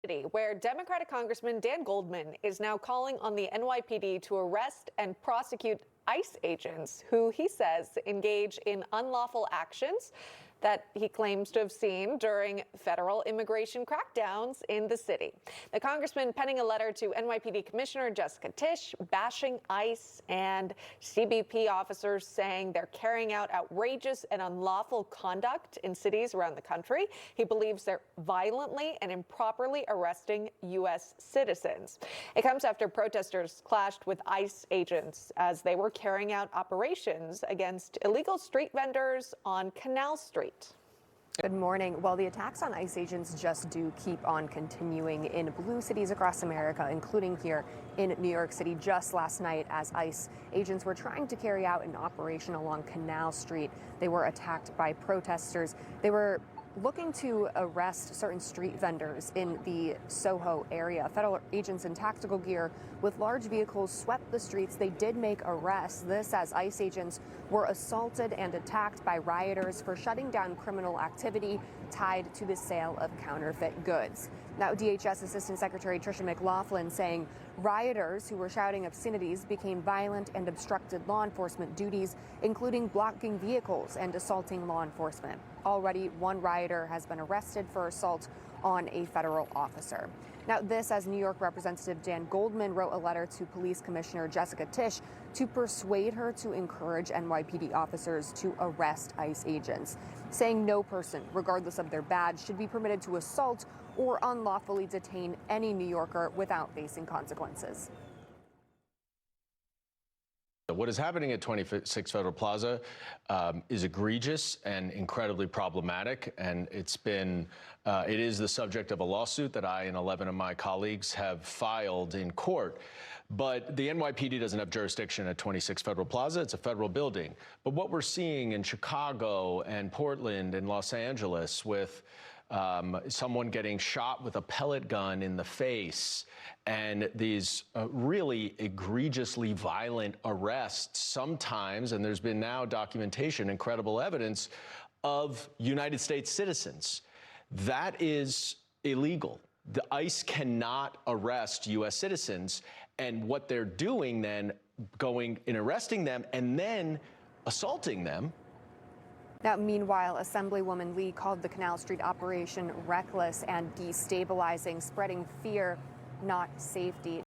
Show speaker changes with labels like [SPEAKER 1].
[SPEAKER 1] City, where Democratic Congressman Dan Goldman is now calling on the NYPD to arrest and prosecute ICE agents who he says engage in unlawful actions that he claims to have seen during federal immigration crackdowns in the city. The congressman penning a letter to NYPD Commissioner Jessica Tisch, bashing ICE and CBP officers, saying they're carrying out outrageous and unlawful conduct in cities around the country. He believes they're violently and improperly arresting U.S. citizens. It comes after protesters clashed with ICE agents as they were carrying out operations against illegal street vendors on Canal Street.
[SPEAKER 2] Good morning. Well, the attacks on ICE agents just do keep on continuing in blue cities across America, including here in New York City. Just last night, as ICE agents were trying to carry out an operation along Canal Street, they were attacked by protesters. They were looking to arrest certain street vendors in the Soho area. Federal agents in tactical gear with large vehicles swept the streets. They did make arrests. This as ICE agents were assaulted and attacked by rioters for shutting down criminal activity tied to the sale of counterfeit goods. Now, DHS Assistant Secretary Tricia McLaughlin saying rioters who were shouting obscenities became violent and obstructed law enforcement duties, including blocking vehicles and assaulting law enforcement. Already, one rioter has been arrested for assault on a federal officer. Now, this as New York Representative Dan Goldman wrote a letter to Police Commissioner Jessica Tisch to persuade her to encourage NYPD officers to arrest ICE agents, saying no person, regardless of their badge, should be permitted to assault or unlawfully detain any New Yorker without facing consequences.
[SPEAKER 3] What is happening at 26 Federal Plaza is egregious and incredibly problematic, and it is the subject of a lawsuit that I and 11 of my colleagues have filed in court. But the NYPD doesn't have jurisdiction at 26 Federal Plaza. It's a federal building. But what we're seeing in Chicago and Portland and Los Angeles with someone getting shot with a pellet gun in the face and these really egregiously violent arrests sometimes, and there's been now documentation, incredible evidence, of United States citizens. That is illegal. The ICE cannot arrest U.S. citizens, and what they're doing then, going and arresting them and then assaulting them.
[SPEAKER 2] Now, meanwhile, Assemblywoman Lee called the Canal Street operation reckless and destabilizing, spreading fear, not safety.